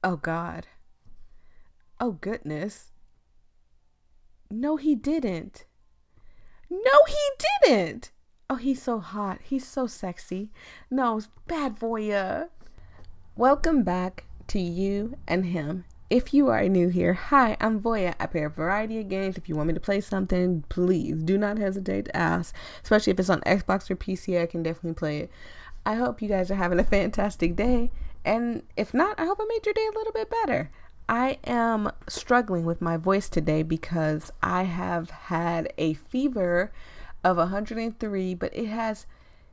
Oh, God. Oh, goodness. No, he didn't. No, he didn't. Oh, he's so hot. He's so sexy. No, it's bad Voyia. Welcome back to You and Him. If you are new here, hi, I'm Voyia. I play a variety of games. If you want me to play something, please do not hesitate to ask. Especially if it's on Xbox or PC, I can definitely play it. I hope you guys are having a fantastic day. And if not, I hope I made your day a little bit better. I am struggling with my voice today because I have had a fever of 103, but it has,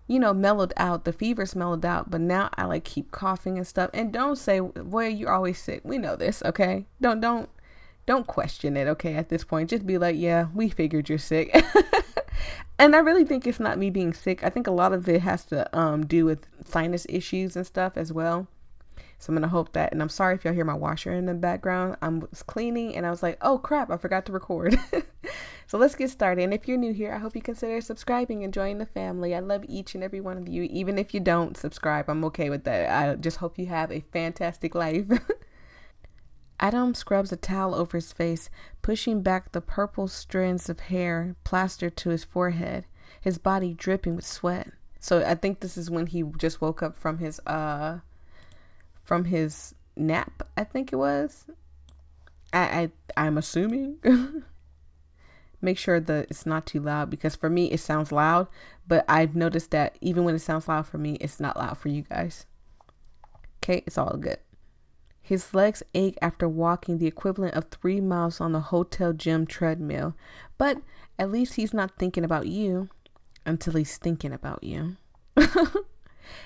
mellowed out. The fever's mellowed out, but now I like keep coughing and stuff. And don't say, boy, you're always sick. We know this, okay? Don't question it, okay? At this point, just be like, yeah, we figured you're sick. And I really think it's not me being sick. I think a lot of it has to do with sinus issues and stuff as well. So I'm going to hope that, and I'm sorry if y'all hear my washer in the background. I was cleaning and I was like, oh crap, I forgot to record. So let's get started. And if you're new here, I hope you consider subscribing and joining the family. I love each and every one of you. Even if you don't subscribe, I'm okay with that. I just hope you have a fantastic life. Adam scrubs a towel over his face, pushing back the purple strands of hair plastered to his forehead, his body dripping with sweat. So I think this is when he just woke up from his nap, I think it was. I'm assuming. Make sure that it's not too loud, because for me it sounds loud, but I've noticed that even when it sounds loud for me, it's not loud for you guys. Okay, it's all good. His legs ache after walking the equivalent of 3 miles on the hotel gym treadmill, but at least he's not thinking about you until he's thinking about you.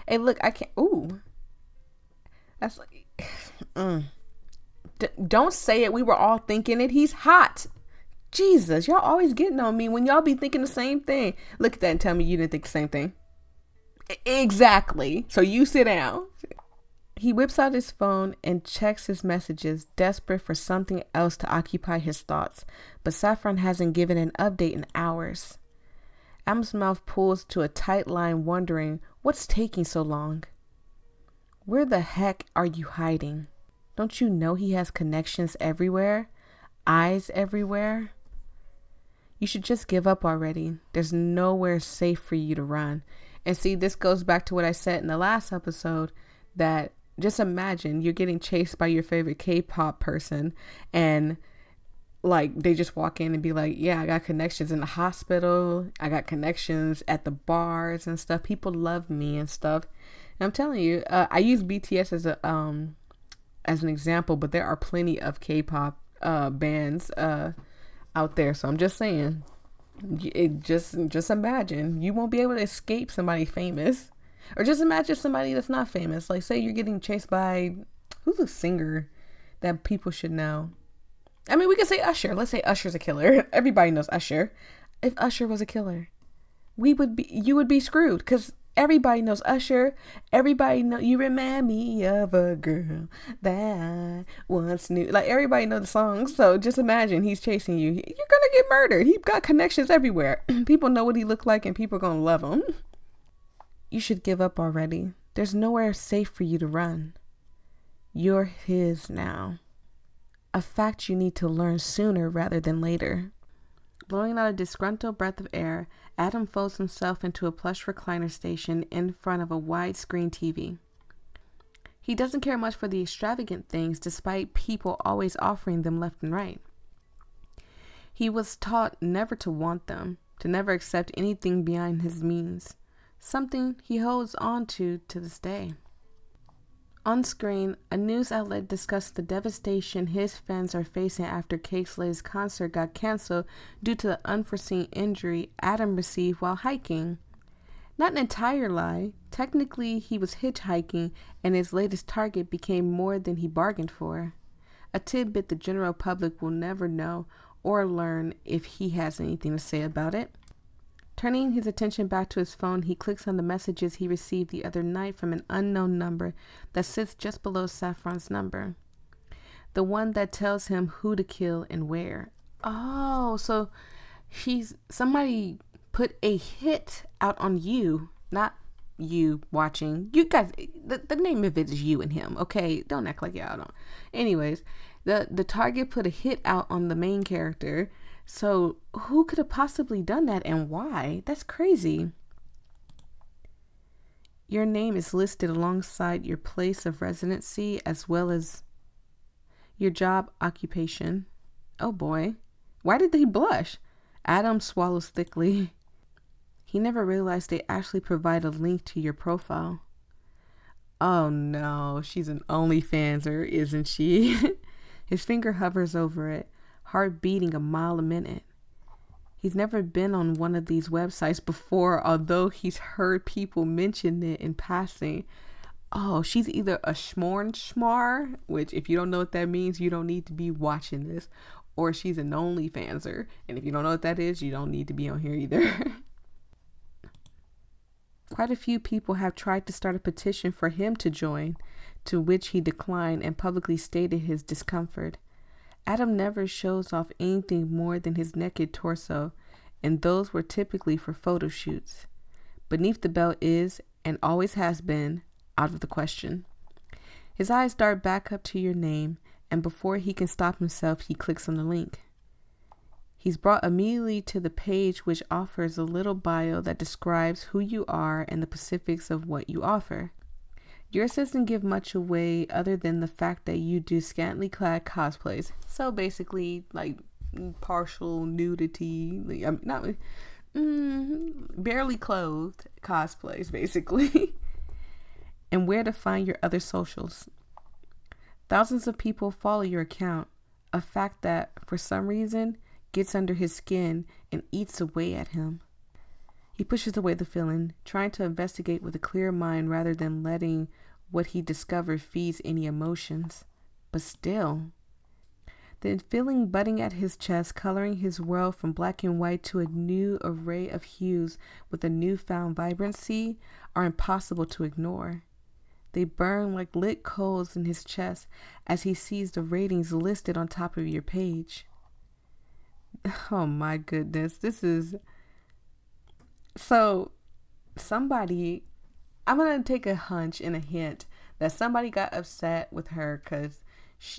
Hey, look, I can't. Ooh. That's like, don't say it. We were all thinking it. He's hot. Jesus, y'all always getting on me when y'all be thinking the same thing. Look at that and tell me you didn't think the same thing. Exactly. So you sit down. He whips out his phone and checks his messages, desperate for something else to occupy his thoughts. But Saffron hasn't given an update in hours. Adam's mouth pulls to a tight line, wondering what's taking so long. Where the heck are you hiding? Don't you know he has connections everywhere? Eyes everywhere? You should just give up already. There's nowhere safe for you to run. And see, this goes back to what I said in the last episode, that just imagine you're getting chased by your favorite K-pop person, and like they just walk in and be like, yeah, I got connections in the hospital. I got connections at the bars and stuff. People love me and stuff. And I'm telling you, I use BTS as an example, but there are plenty of K-pop bands out there. So I'm just saying, just imagine you won't be able to escape somebody famous, or just imagine somebody that's not famous. Like, say you're getting chased by, who's a singer that people should know? I mean, we could say Usher. Let's say Usher's a killer. Everybody knows Usher. If Usher was a killer, you would be screwed, because everybody knows Usher. Everybody know you remind me of a girl that I once knew. Like, everybody knows the songs. So just imagine he's chasing you. You're gonna get murdered. He's got connections everywhere. People know what he looked like, and people are gonna love him. You should give up already. There's nowhere safe for you to run. You're his now. A fact you need to learn sooner rather than later. Blowing out a disgruntled breath of air, Adam folds himself into a plush recliner station in front of a widescreen TV. He doesn't care much for the extravagant things, despite people always offering them left and right. He was taught never to want them, to never accept anything beyond his means, something he holds on to this day. On screen, a news outlet discussed the devastation his fans are facing after K-Slay's concert got canceled due to the unforeseen injury Adam received while hiking. Not an entire lie. Technically, he was hitchhiking, and his latest target became more than he bargained for. A tidbit the general public will never know or learn if he has anything to say about it. Turning his attention back to his phone, he clicks on the messages he received the other night from an unknown number that sits just below Saffron's number. The one that tells him who to kill and where. Oh, so somebody put a hit out on you, not you watching. You guys, the name of it is You and Him, okay? Don't act like y'all don't. Anyways, the target put a hit out on the main character. So who could have possibly done that and why? That's crazy. Your name is listed alongside your place of residency as well as your job occupation. Oh boy. Why did they blush? Adam swallows thickly. He never realized they actually provide a link to your profile. Oh no, she's an OnlyFanser, isn't she? His finger hovers over it, heart beating a mile a minute. He's never been on one of these websites before, although he's heard people mention it in passing. Oh, she's either a schmar, which if you don't know what that means, you don't need to be watching this, or she's an OnlyFanser. And if you don't know what that is, you don't need to be on here either. Quite a few people have tried to start a petition for him to join, to which he declined and publicly stated his discomfort. Adam never shows off anything more than his naked torso, and those were typically for photo shoots. Beneath the belt is, and always has been, out of the question. His eyes dart back up to your name, and before he can stop himself, he clicks on the link. He's brought immediately to the page, which offers a little bio that describes who you are and the specifics of what you offer. Yours doesn't give much away other than the fact that you do scantily clad cosplays. So basically, like partial nudity, barely clothed cosplays, basically. And where to find your other socials. Thousands of people follow your account, a fact that, for some reason, gets under his skin and eats away at him. He pushes away the feeling, trying to investigate with a clear mind rather than letting what he discovered feeds any emotions. But still, the feeling budding at his chest, coloring his world from black and white to a new array of hues with a newfound vibrancy, are impossible to ignore. They burn like lit coals in his chest as he sees the ratings listed on top of your page. Oh my goodness, this is... So, somebody, I'm going to take a hunch and a hint that somebody got upset with her because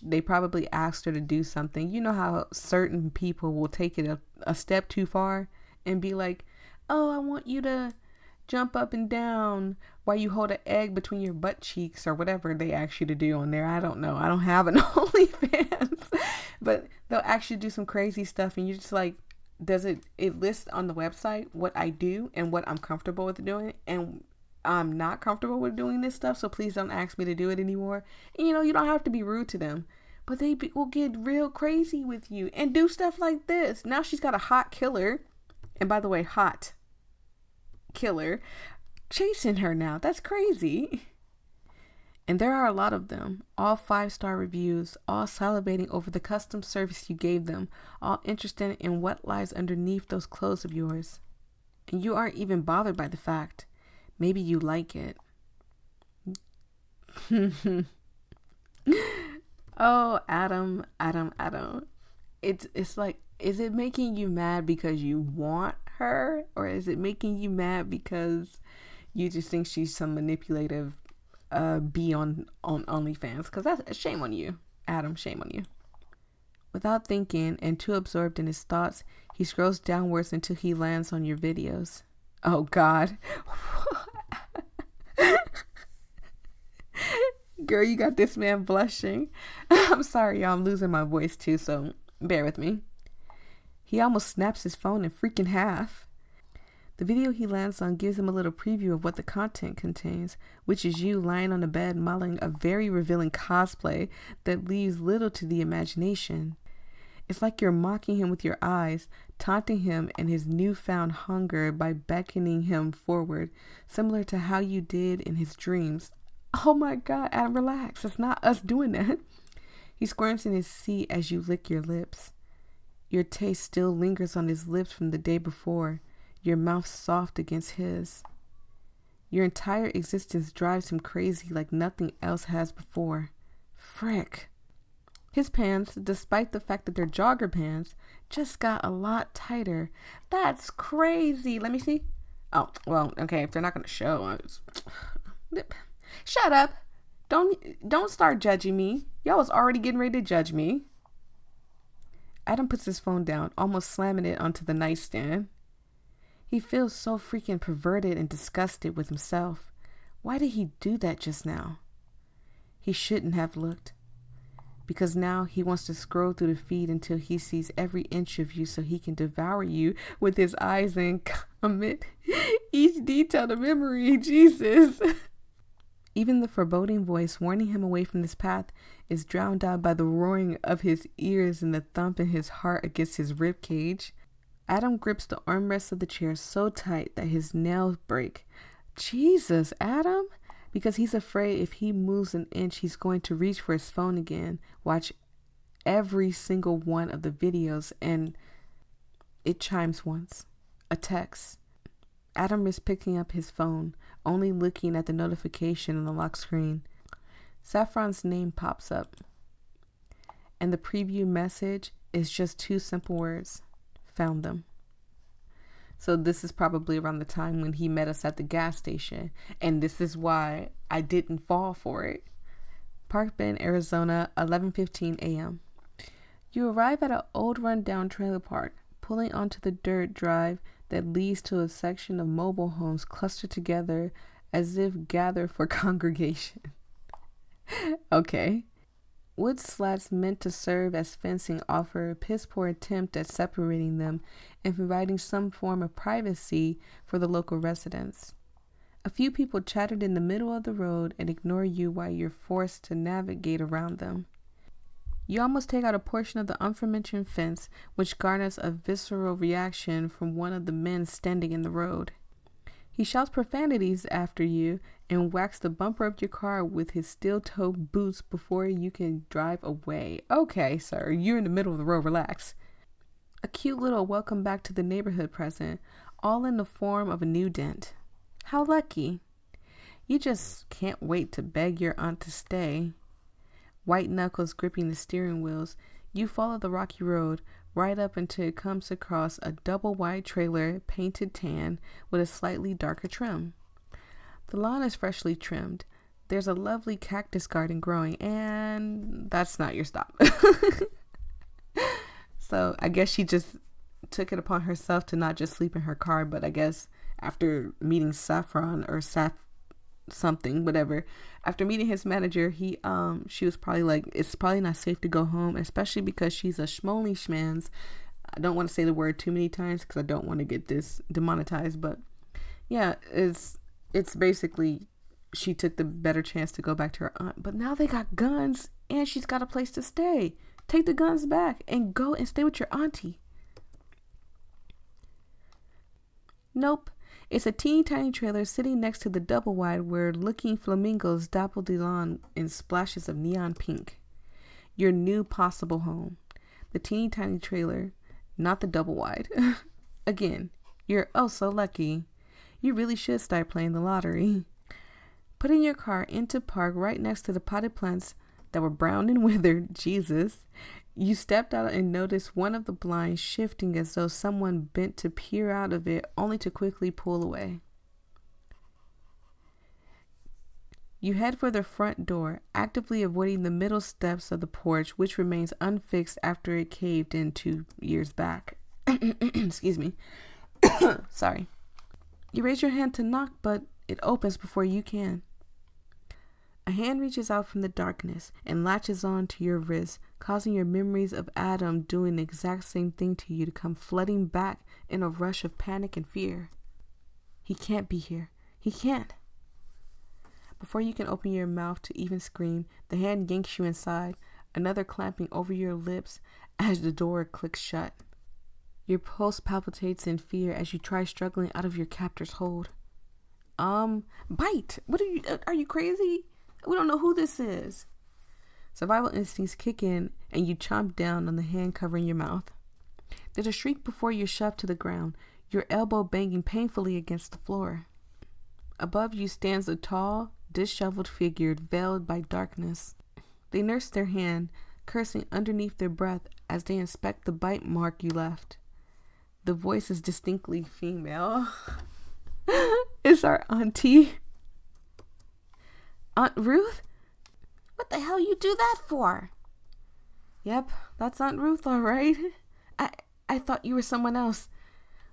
they probably asked her to do something. You know how certain people will take it a step too far and be like, oh, I want you to jump up and down while you hold an egg between your butt cheeks or whatever they ask you to do on there. I don't know. I don't have an OnlyFans. But they'll actually do some crazy stuff and you're just like, does it list on the website what I do and what I'm comfortable with doing, and I'm not comfortable with doing this stuff, so please don't ask me to do it anymore. And you don't have to be rude to them, but they will get real crazy with you and do stuff like this. Now she's got a hot killer, and by the way, hot killer chasing her now. That's crazy. And there are a lot of them, all 5-star reviews, all salivating over the custom service you gave them, all interested in what lies underneath those clothes of yours. And you aren't even bothered by the fact. Maybe you like it. Oh, Adam. It's like, is it making you mad because you want her? Or is it making you mad because you just think she's some manipulative be on OnlyFans? Because that's a shame on you, Adam. Shame on you. Without thinking and too absorbed in his thoughts, he scrolls downwards until he lands on your videos. Oh God. Girl, you got this man blushing. I'm sorry, y'all. I'm losing my voice too, so bear with me. He almost snaps his phone in freaking half. The video he lands on gives him a little preview of what the content contains, which is you lying on a bed modeling a very revealing cosplay that leaves little to the imagination. It's like you're mocking him with your eyes, taunting him and his newfound hunger by beckoning him forward, similar to how you did in his dreams. Oh my God, Adam, relax. It's not us doing that. He squirms in his seat as you lick your lips. Your taste still lingers on his lips from the day before, your mouth soft against his. Your entire existence drives him crazy like nothing else has before. Frick. His pants, despite the fact that they're jogger pants, just got a lot tighter. That's crazy. Let me see. Oh, well, okay, if they're not going to show, shut up. Don't start judging me. Y'all was already getting ready to judge me. Adam puts his phone down, almost slamming it onto the nightstand. He feels so freaking perverted and disgusted with himself. Why did he do that just now? He shouldn't have looked. Because now he wants to scroll through the feed until he sees every inch of you so he can devour you with his eyes and comment each detail to memory. Jesus. Even the foreboding voice warning him away from this path is drowned out by the roaring of his ears and the thump in his heart against his rib cage. Adam grips the armrest of the chair so tight that his nails break. Jesus, Adam? Because he's afraid if he moves an inch, he's going to reach for his phone again, watch every single one of the videos, and it chimes once. A text. Adam is picking up his phone, only looking at the notification on the lock screen. Saffron's name pops up, and the preview message is just 2 simple words. Found them. So this is probably around the time when he met us at the gas station, and this is why I didn't fall for it. Park Bend, Arizona, 11:15 a.m. You arrive at an old rundown trailer park, pulling onto the dirt drive that leads to a section of mobile homes clustered together as if gathered for congregation. Okay. Wood slats meant to serve as fencing offer a piss-poor attempt at separating them and providing some form of privacy for the local residents. A few people chattered in the middle of the road and ignore you while you're forced to navigate around them. You almost take out a portion of the aforementioned fence, which garners a visceral reaction from one of the men standing in the road. He shouts profanities after you and whacks the bumper of your car with his steel-toed boots before you can drive away. Okay, sir, you're in the middle of the road, relax. A cute little welcome back to the neighborhood present, all in the form of a new dent. How lucky. You just can't wait to beg your aunt to stay. White knuckles gripping the steering wheels, you follow the rocky road, right up until it comes across a double wide trailer painted tan with a slightly darker trim. The lawn is freshly trimmed. There's a lovely cactus garden growing, and that's not your stop. So I guess she just took it upon herself to not just sleep in her car, but I guess after meeting Saffron or something, whatever, after meeting his manager, she was probably like, it's probably not safe to go home, especially because she's a schmoly schmans. I don't want to say the word too many times because I don't want to get this demonetized, but yeah, it's basically she took the better chance to go back to her aunt. But now they got guns and she's got a place to stay. Take the guns back and go and stay with your auntie. Nope. It's a teeny tiny trailer sitting next to the double wide where looking flamingos dapple the lawn in splashes of neon pink. Your new possible home. The teeny tiny trailer, not the double wide. Again, you're oh so lucky. You really should start playing the lottery. Putting your car into park right next to the potted plants that were brown and withered, Jesus. You stepped out and noticed one of the blinds shifting as though someone bent to peer out of it, only to quickly pull away. You head for the front door, actively avoiding the middle steps of the porch, which remains unfixed after it caved in 2 years back. Excuse me. Sorry. You raise your hand to knock, but it opens before you can. A hand reaches out from the darkness and latches on to your wrist, causing your memories of Adam doing the exact same thing to you to come flooding back in a rush of panic and fear. He can't be here. He can't. Before you can open your mouth to even scream, the hand yanks you inside, another clamping over your lips as the door clicks shut. Your pulse palpitates in fear as you try struggling out of your captor's hold. Bite! Are you crazy? We don't know who this is. Survival instincts kick in and you chomp down on the hand covering your mouth. There's a shriek before you're shoved to the ground, your elbow banging painfully against the floor. Above you stands a tall, disheveled figure veiled by darkness. They nurse their hand, cursing underneath their breath as they inspect the bite mark you left. The voice is distinctly female. It's our auntie. Aunt Ruth? What the hell you do that for? Yep, that's Aunt Ruth, all right. I thought you were someone else.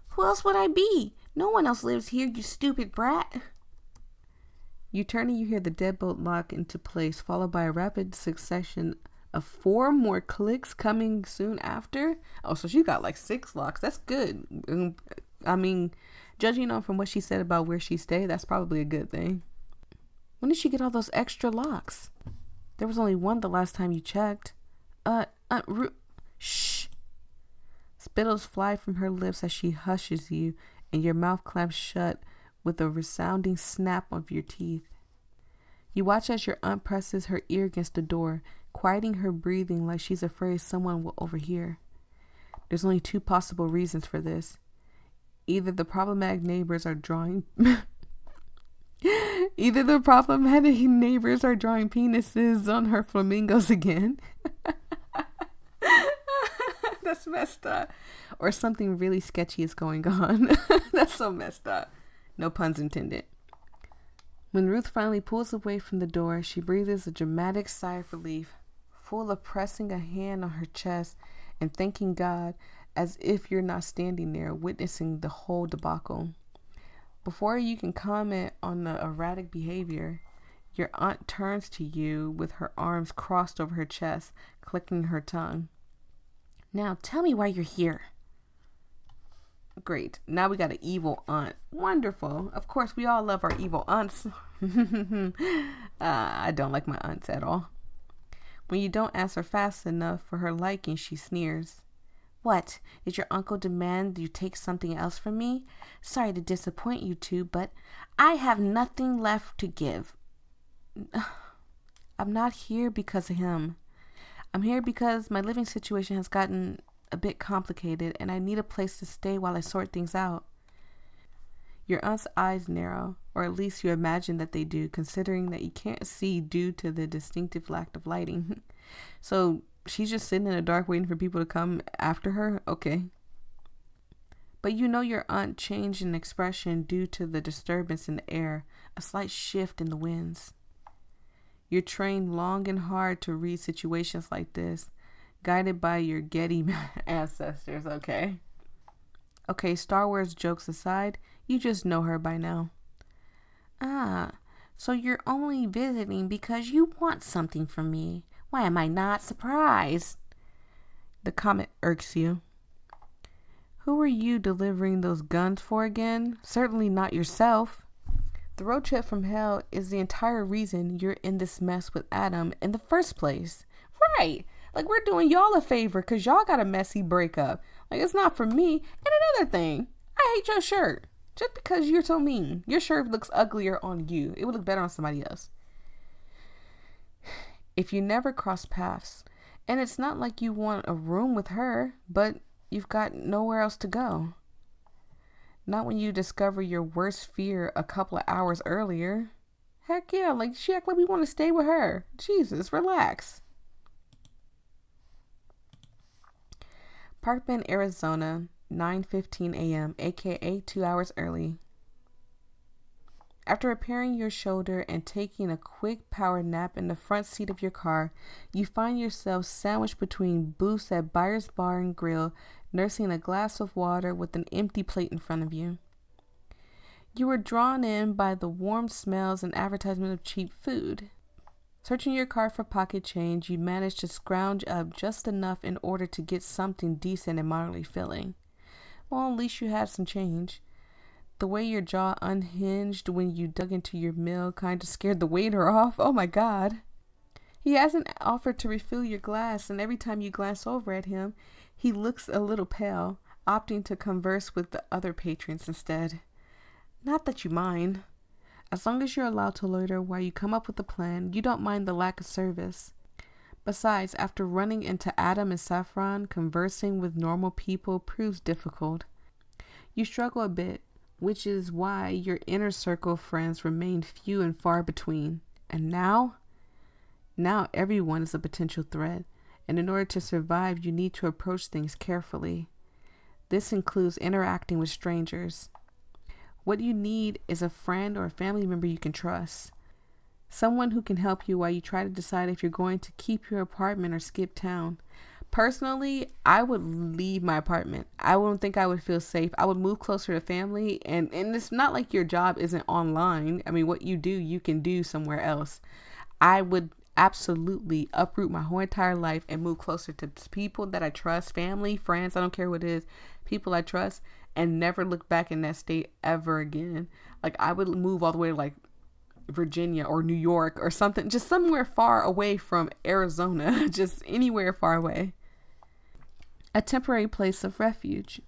Who else would I be? No one else lives here, you stupid brat. You turn and you hear the deadbolt lock into place, followed by a rapid succession of 4 more clicks coming soon after. Oh, so she got like 6 locks. That's good. I mean, judging on from what she said about where she stayed, that's probably a good thing. When did she get all those extra locks? There was only 1 the last time you checked. Shh. Spittles fly from her lips as she hushes you, and your mouth clamps shut with a resounding snap of your teeth. You watch as your aunt presses her ear against the door, quieting her breathing like she's afraid someone will overhear. There's only 2 possible reasons for this. Either the problematic neighbors are drawing penises on her flamingos again. That's messed up. Or something really sketchy is going on. That's so messed up. No puns intended. When Ruth finally pulls away from the door, she breathes a dramatic sigh of relief, full of pressing a hand on her chest and thanking God, as if you're not standing there witnessing the whole debacle. Before you can comment on the erratic behavior, your aunt turns to you with her arms crossed over her chest, clicking her tongue. Now tell me why you're here. Great. Now we got an evil aunt. Wonderful. Of course, we all love our evil aunts. I don't like my aunts at all. When you don't answer fast enough for her liking, she sneers. What? Did your uncle demand you take something else from me? Sorry to disappoint you two, but I have nothing left to give. I'm not here because of him. I'm here because my living situation has gotten a bit complicated and I need a place to stay while I sort things out. Your aunt's eyes narrow, or at least you imagine that they do, considering that you can't see due to the distinctive lack of lighting. So she's just sitting in the dark waiting for people to come after her? Okay. But you know your aunt changed in expression due to the disturbance in the air, a slight shift in the winds. You're trained long and hard to read situations like this, guided by your Getty ancestors, okay? Okay, Star Wars jokes aside, you just know her by now. Ah, so you're only visiting because you want something from me. Why am I not surprised? The comment irks you. Who are you delivering those guns for again? Certainly not yourself. The road trip from hell is the entire reason you're in this mess with Adam in the first place. Right. Like, we're doing y'all a favor because y'all got a messy breakup. Like, it's not for me. And another thing, I hate your shirt. Just because you're so mean. Your shirt looks uglier on you. It would look better on somebody else. If you never cross paths, and it's not like you want a room with her, but you've got nowhere else to go. Not when you discover your worst fear a couple of hours earlier. Heck yeah, like she act like we want to stay with her. Jesus, relax. Park Bend, Arizona, 9:15 a.m., aka 2 hours early. After repairing your shoulder and taking a quick power nap in the front seat of your car, you find yourself sandwiched between booths at Byers Bar and Grill, nursing a glass of water with an empty plate in front of you. You were drawn in by the warm smells and advertisement of cheap food. Searching your car for pocket change, you managed to scrounge up just enough in order to get something decent and moderately filling. Well, at least you had some change. The way your jaw unhinged when you dug into your meal kind of scared the waiter off. Oh my God. He hasn't offered to refill your glass, and every time you glance over at him, he looks a little pale, opting to converse with the other patrons instead. Not that you mind. As long as you're allowed to loiter while you come up with a plan, you don't mind the lack of service. Besides, after running into Adam and Saffron, conversing with normal people proves difficult. You struggle a bit, which is why your inner circle of friends remain few and far between. And now everyone is a potential threat, and in order to survive, you need to approach things carefully. This includes interacting with strangers. What you need is a friend or a family member you can trust. Someone who can help you while you try to decide if you're going to keep your apartment or skip town. Personally, I would leave my apartment. I wouldn't think I would feel safe. I would move closer to family. And it's not like your job isn't online. I mean, what you do, you can do somewhere else. I would absolutely uproot my whole entire life and move closer to people that I trust, family, friends, I don't care what it is, people I trust, and never look back in that state ever again. Like, I would move all the way to like Virginia or New York or something, just somewhere far away from Arizona, just anywhere far away. A temporary place of refuge.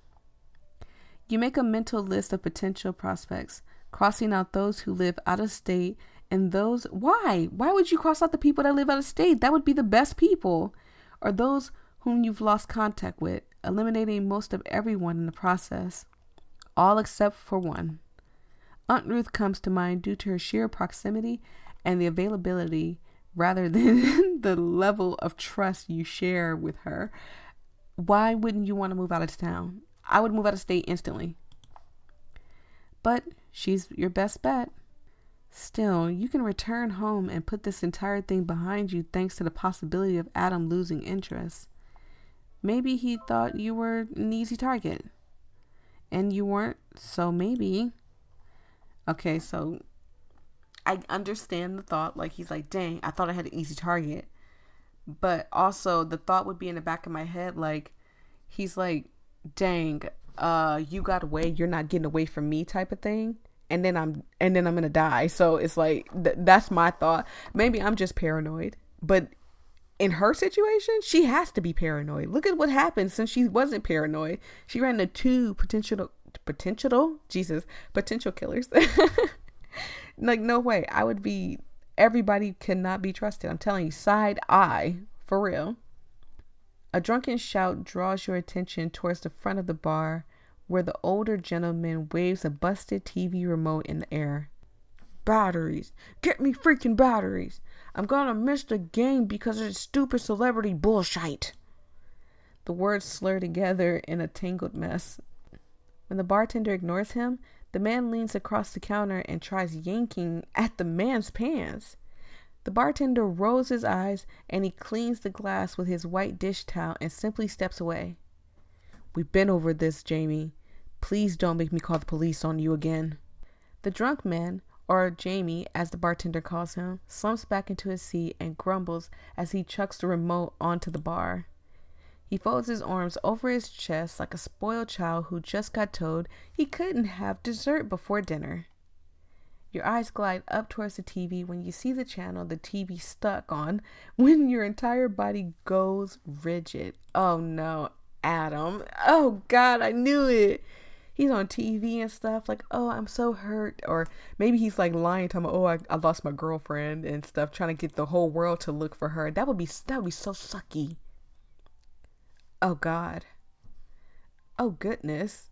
You make a mental list of potential prospects, crossing out those who live out of state and those, why would you cross out the people that live out of state? That would be the best people. Or those whom you've lost contact with, eliminating most of everyone in the process, all except for one. Aunt Ruth comes to mind due to her sheer proximity and the availability rather than the level of trust you share with her. Why wouldn't you want to move out of town? I would move out of state instantly. But she's your best bet. Still, you can return home and put this entire thing behind you thanks to the possibility of Adam losing interest. Maybe he thought you were an easy target. And you weren't, so maybe. Okay, so I understand the thought. Like, he's like, dang, I thought I had an easy target. But also the thought would be in the back of my head, like, he's like, dang, you got away, you're not getting away from me type of thing. And then I'm gonna die. So it's like, that's my thought. Maybe I'm just paranoid. But in her situation, she has to be paranoid. Look at what happened since she wasn't paranoid. She ran into two potential killers. Like, no way. Everybody cannot be trusted. I'm telling you, side eye, for real. A drunken shout draws your attention towards the front of the bar, where the older gentleman waves a busted TV remote in the air. Batteries. Get me freaking batteries. I'm gonna miss the game because of this stupid celebrity bullshit. The words slur together in a tangled mess. When the bartender ignores him, the man leans across the counter and tries yanking at the man's pants. The bartender rolls his eyes and he cleans the glass with his white dish towel and simply steps away. We've been over this, Jamie. Please don't make me call the police on you again. The drunk man, or Jamie as the bartender calls him, slumps back into his seat and grumbles as he chucks the remote onto the bar. He folds his arms over his chest like a spoiled child who just got told he couldn't have dessert before dinner. Your eyes glide up towards the TV when you see the channel the TV stuck on, when your entire body goes rigid. Oh no, Adam. Oh God, I knew it. He's on TV and stuff like, oh, I'm so hurt. Or maybe he's like lying to him, oh, I lost my girlfriend and stuff, trying to get the whole world to look for her. That would be so sucky. Oh God. Oh goodness.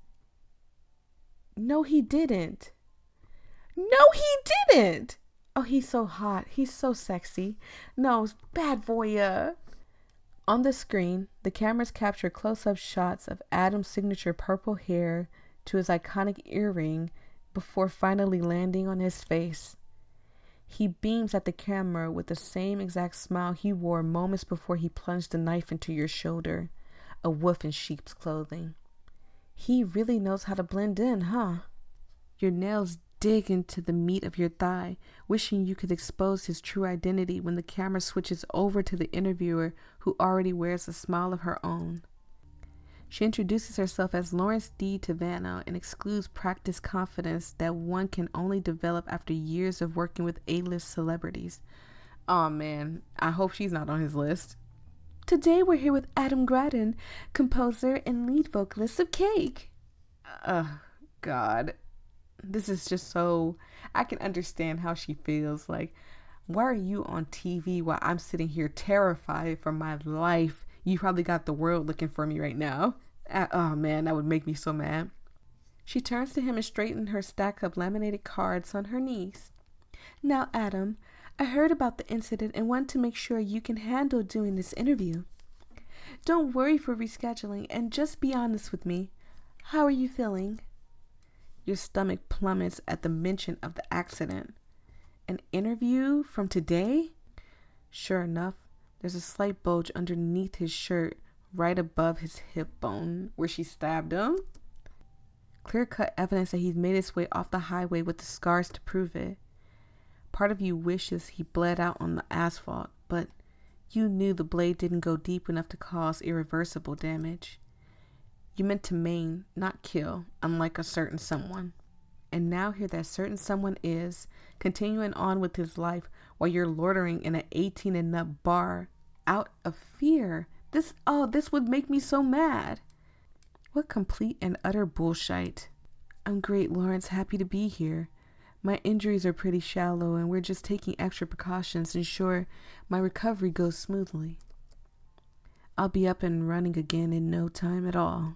No, he didn't. No, he didn't. Oh, he's so hot. He's so sexy. No, it's bad Voyia. On the screen, the cameras capture close-up shots of Adam's signature purple hair to his iconic earring before finally landing on his face. He beams at the camera with the same exact smile he wore moments before he plunged the knife into your shoulder, a wolf in sheep's clothing. He really knows how to blend in, huh? Your nails dig into the meat of your thigh, wishing you could expose his true identity when the camera switches over to the interviewer who already wears a smile of her own. She introduces herself as Lawrence D. Tavano and excludes practiced confidence that one can only develop after years of working with A-list celebrities. Oh man, I hope she's not on his list. Today we're here with Adam Grattan, composer and lead vocalist of Cake. God. This is just so, I can understand how she feels. Like, why are you on TV while I'm sitting here terrified for my life? You probably got the world looking for me right now. Oh man, that would make me so mad. She turns to him and straightens her stack of laminated cards on her knees. Now, Adam, I heard about the incident and want to make sure you can handle doing this interview. Don't worry for rescheduling and just be honest with me. How are you feeling? Your stomach plummets at the mention of the accident. An interview from today? Sure enough, there's a slight bulge underneath his shirt, right above his hip bone, where she stabbed him. Clear-cut evidence that he's made his way off the highway with the scars to prove it. Part of you wishes he bled out on the asphalt, but you knew the blade didn't go deep enough to cause irreversible damage. You meant to maim, not kill, unlike a certain someone. And now here that certain someone is, continuing on with his life while you're loitering in an 18 and up bar, out of fear. This would make me so mad. What complete and utter bullshit. I'm great, Lawrence, happy to be here. My injuries are pretty shallow and we're just taking extra precautions to ensure my recovery goes smoothly. I'll be up and running again in no time at all.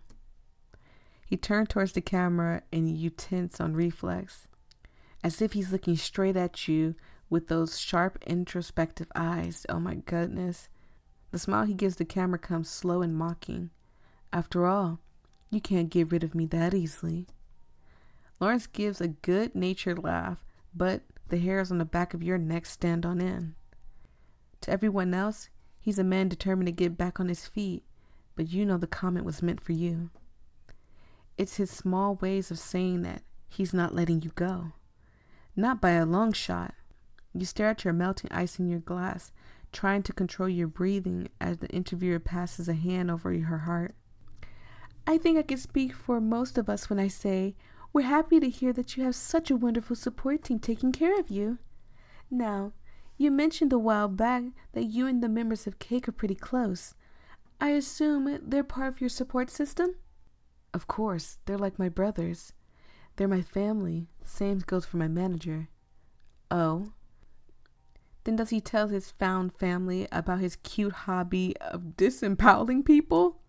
He turned towards the camera and you tense on reflex, as if he's looking straight at you with those sharp introspective eyes. Oh my goodness. The smile he gives the camera comes slow and mocking. After all, you can't get rid of me that easily. Lawrence gives a good-natured laugh, but the hairs on the back of your neck stand on end. To everyone else, he's a man determined to get back on his feet, but you know the comment was meant for you. It's his small ways of saying that he's not letting you go. Not by a long shot. You stare at your melting ice in your glass, trying to control your breathing as the interviewer passes a hand over her heart. I think I can speak for most of us when I say we're happy to hear that you have such a wonderful support team taking care of you. Now, you mentioned a while back that you and the members of Cake are pretty close. I assume they're part of your support system? Of course, they're like my brothers. They're my family. Same goes for my manager. Oh? Then does he tell his found family about his cute hobby of disempaling people?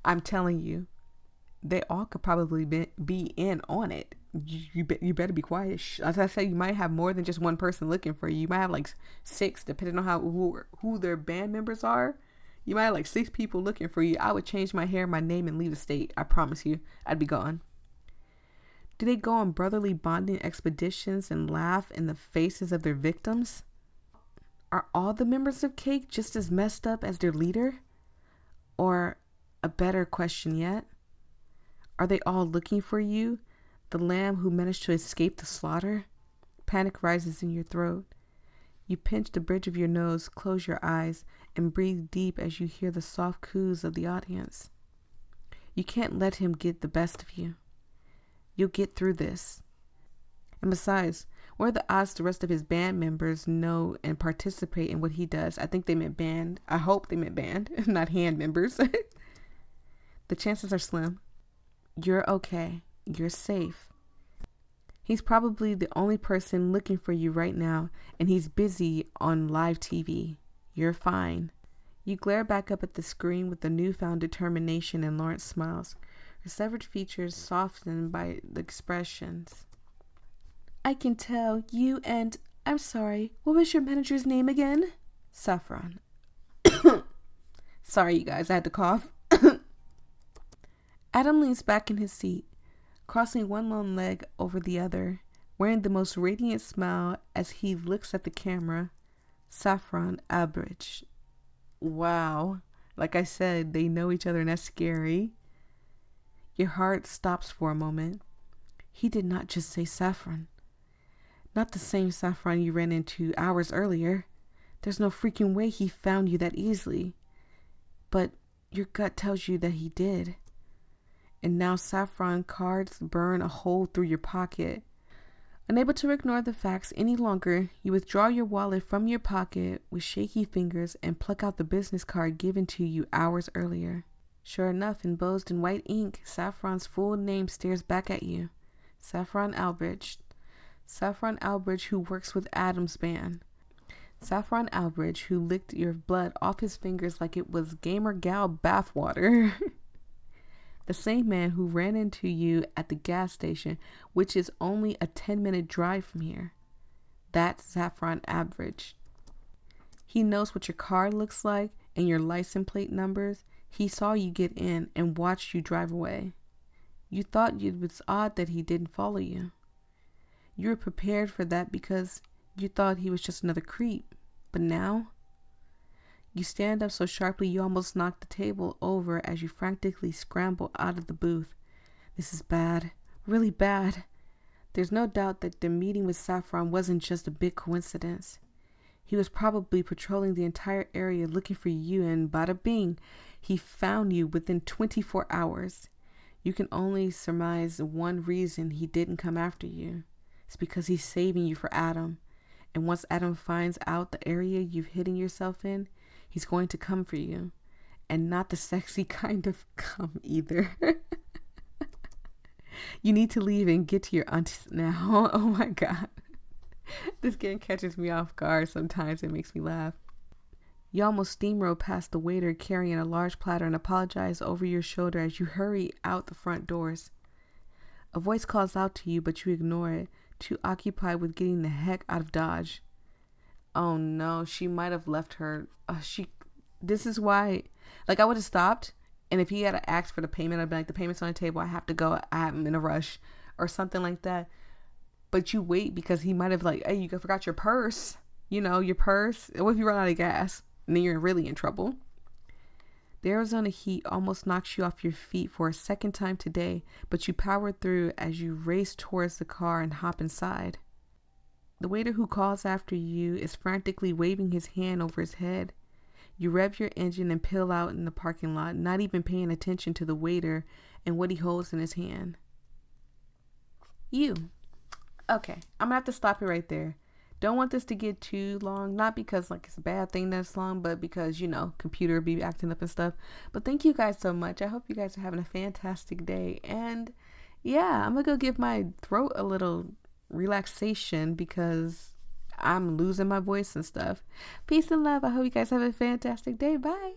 I'm telling you, they all could probably be in on it. You better be quiet. As I say, you might have more than just one person looking for you. You might have like 6, depending on who their band members are. You might have like 6 people looking for you. I would change my hair, my name, and leave the state. I promise you, I'd be gone. Do they go on brotherly bonding expeditions and laugh in the faces of their victims? Are all the members of Cake just as messed up as their leader? Or a better question yet, are they all looking for you, the lamb who managed to escape the slaughter? Panic rises in your throat. You pinch the bridge of your nose, close your eyes, and breathe deep as you hear the soft coos of the audience. You can't let him get the best of you. You'll get through this. And besides, what are the odds the rest of his band members know and participate in what he does? I think they meant band. I hope they meant band, not hand members. The chances are slim. You're okay. You're safe. He's probably the only person looking for you right now, and he's busy on live TV. You're fine. You glare back up at the screen with a newfound determination, and Lawrence smiles, her severed features softened by the expressions. I can tell you and... I'm sorry, what was your manager's name again? Saffron. Sorry, you guys, I had to cough. Adam leans back in his seat, crossing one long leg over the other, wearing the most radiant smile as he looks at the camera. Saffron Albridge. Wow. Like I said, they know each other and that's scary. Your heart stops for a moment. He did not just say Saffron. Not the same Saffron you ran into hours earlier. There's no freaking way he found you that easily. But your gut tells you that he did. And now Saffron cards burn a hole through your pocket. Unable to ignore the facts any longer, you withdraw your wallet from your pocket with shaky fingers and pluck out the business card given to you hours earlier. Sure enough, embossed in white ink, Saffron's full name stares back at you. Saffron Albridge. Saffron Albridge, who works with Adam's band. Saffron Albridge, who licked your blood off his fingers like it was Gamer Gal bathwater. The same man who ran into you at the gas station, which is only a 10-minute drive from here. That's Saffron Albridge. He knows what your car looks like and your license plate numbers. He saw you get in and watched you drive away. You thought it was odd that he didn't follow you. You were prepared for that because you thought he was just another creep. But now, you stand up so sharply you almost knock the table over as you frantically scramble out of the booth. This is bad, really bad. There's no doubt that the meeting with Saffron wasn't just a big coincidence. He was probably patrolling the entire area looking for you, and bada bing, he found you within 24 hours. You can only surmise one reason he didn't come after you. It's because he's saving you for Adam. And once Adam finds out the area you've hidden yourself in, he's going to come for you. And not the sexy kind of come either. You need to leave and get to your aunties now. Oh my God. This game catches me off guard. Sometimes it makes me laugh. You almost steamroll past the waiter carrying a large platter and apologize over your shoulder as you hurry out the front doors. A voice calls out to you, but you ignore it, too occupied with getting the heck out of Dodge. Oh no, she might have left her. This is why, I would have stopped, and if he had asked for the payment, I'd be like, the payment's on the table, I have to go, I'm in a rush, or something like that. But you wait because he might have hey, you forgot your purse. Your purse. What if you run out of gas? And then you're really in trouble. The Arizona heat almost knocks you off your feet for a second time today, but you power through as you race towards the car and hop inside. The waiter who calls after you is frantically waving his hand over his head. You rev your engine and peel out in the parking lot, not even paying attention to the waiter and what he holds in his hand. Okay, I'm gonna have to stop it right there. Don't want this to get too long, not because it's a bad thing that's long, but because, computer be acting up and stuff. But thank you guys so much. I hope you guys are having a fantastic day. And yeah, I'm gonna go give my throat a little relaxation because I'm losing my voice and stuff. Peace and love. I hope you guys have a fantastic day. Bye.